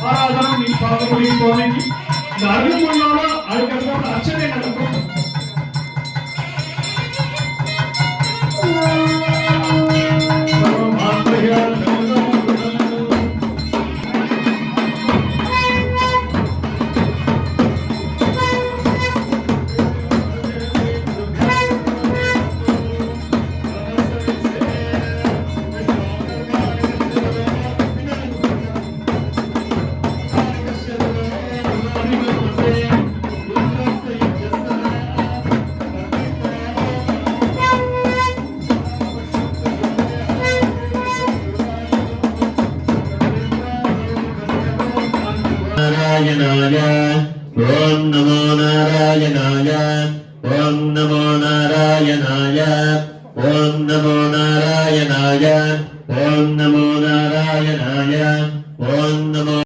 ஆராதனம் நீ பார்க்க முடியும் சுவாமிக்கு. இந்த அருள் முன்னால அதுக்கப்புறம் அர்ச்சனை நடக்கும். नारायणाय ओम नमो नारायणाय ओम नमो नारायणाय ओम नमो नारायणाय ओम नमो नारायणाय ओम नमो